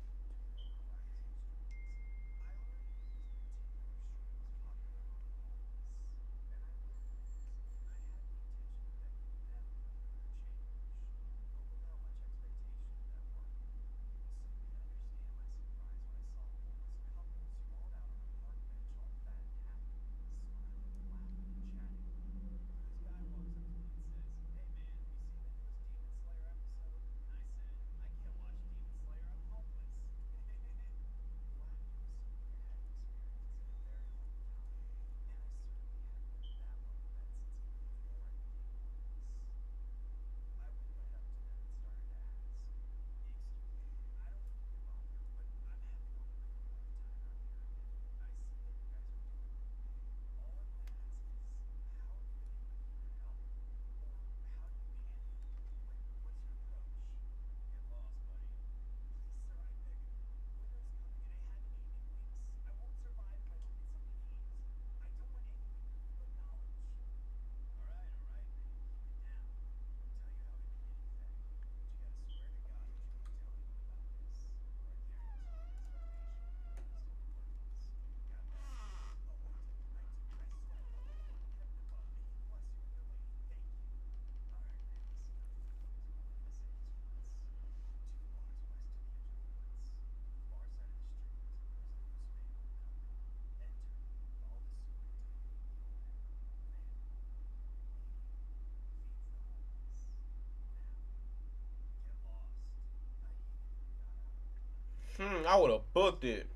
I would have booked it.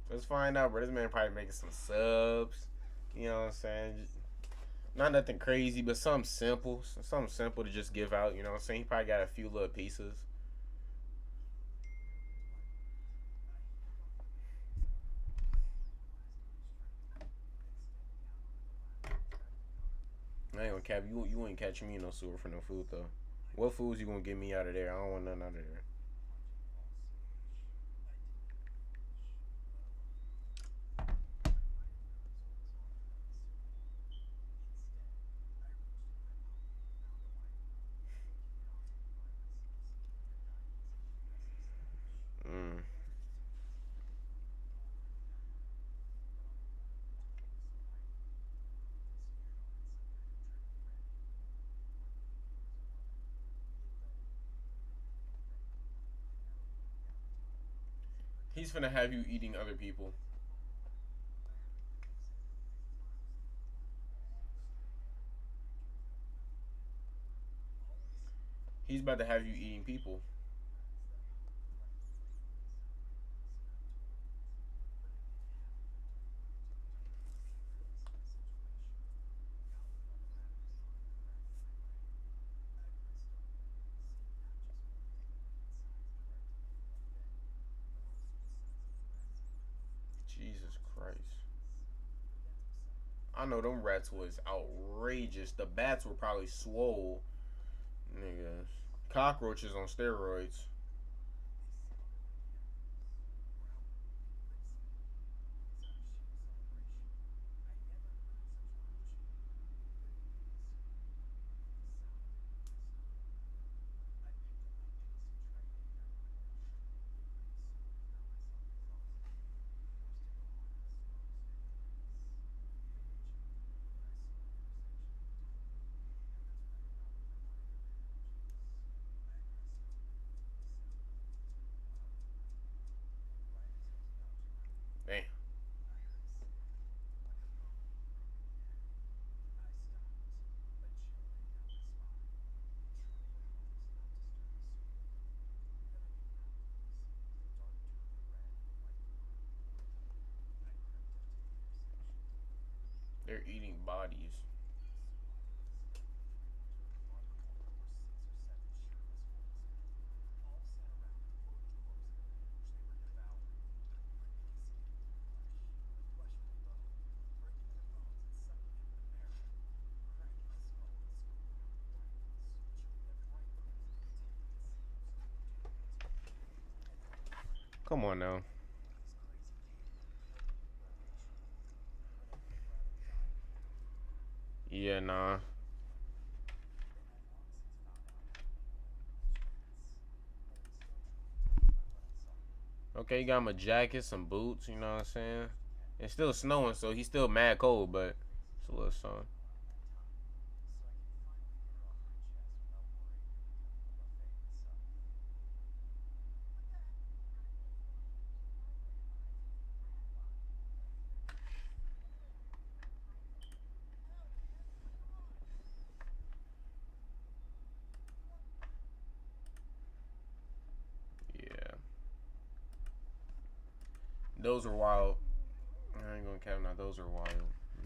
Let's find out, bro. This man probably making some subs. You know what I'm saying? Not nothing crazy, but something simple. Something simple to just give out. You know what I'm saying? He probably got a few little pieces. I ain't gonna cap you ain't catching me in no sewer for no food though. What foods you gonna get me out of there? I don't want nothing out of there. Mm. He's finna have you eating other people. He's about to have you eating people. Jesus Christ. I know them rats was outrageous. The bats were probably swole. Nigga. Cockroaches on steroids. Damn. They're eating bodies. Come on now. Yeah, nah. Okay, you got him a jacket, some boots, you know what I'm saying? It's still snowing, so he's still mad cold, but it's a little sun. Yeah. Those are wild. I ain't gonna cap now. Those are wild.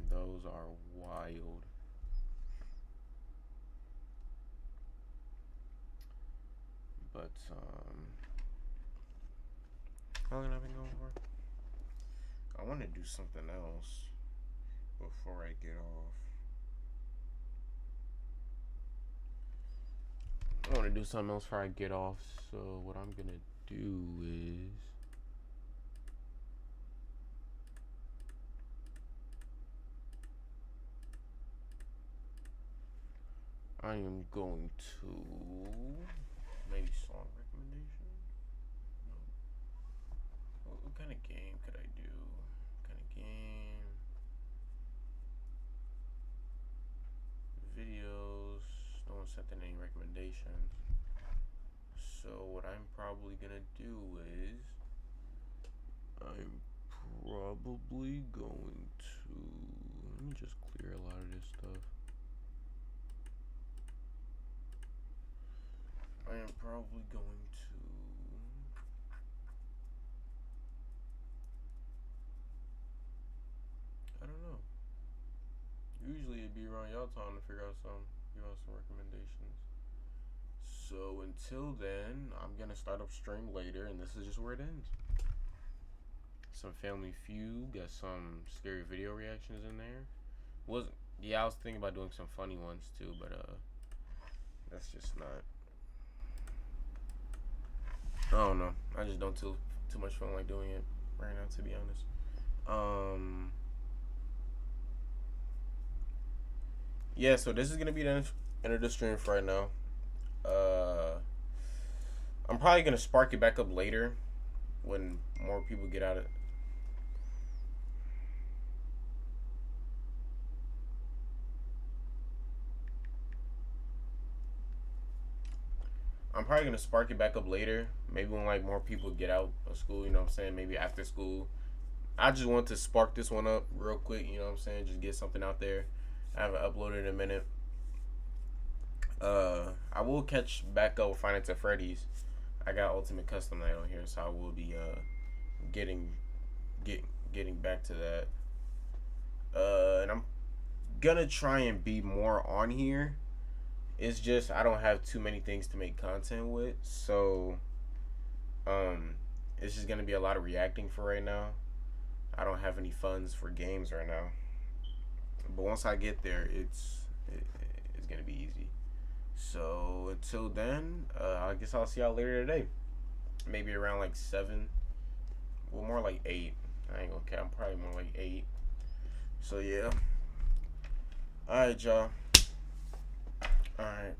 Those are wild. But how long have I been going for? I want to do something else before I get off. I want to do something else before I get off. So what I'm gonna do is I am going to maybe song recommendation. No. What kind of game could I do? What kind of game? Videos. No one sent in any recommendations. So what I'm probably gonna do is I'm probably going to let me just clear a lot of this stuff. I am probably going to I don't know. Usually it'd be around y'all time to figure out give out some recommendations. So until then, I'm gonna start up stream later, and this is just where it ends. Some Family Feud, got some scary video reactions in there. I was thinking about doing some funny ones too, but that's just not. I don't know. I just don't too much feel like doing it right now, to be honest. Yeah, so this is gonna be the end of the stream for right now. I'm probably gonna spark it back up later when more people get out of. I'm probably gonna spark it back up later. Maybe when like more people get out of school, you know what I'm saying? Maybe after school. I just want to spark this one up real quick, you know what I'm saying? Just get something out there. I haven't uploaded in a minute. I will catch back up with Finance at Freddy's. I got Ultimate Custom Night on here, so I will be getting back to that. And I'm gonna try and be more on here. It's just I don't have too many things to make content with, so it's just gonna be a lot of reacting for right now. I don't have any funds for games right now, But once I get there, it's gonna be easy. So until then, I guess I'll see y'all later today. Maybe around like 7. Well, more like 8. I ain't gonna count. Probably more like 8. So yeah. All right, y'all. All right.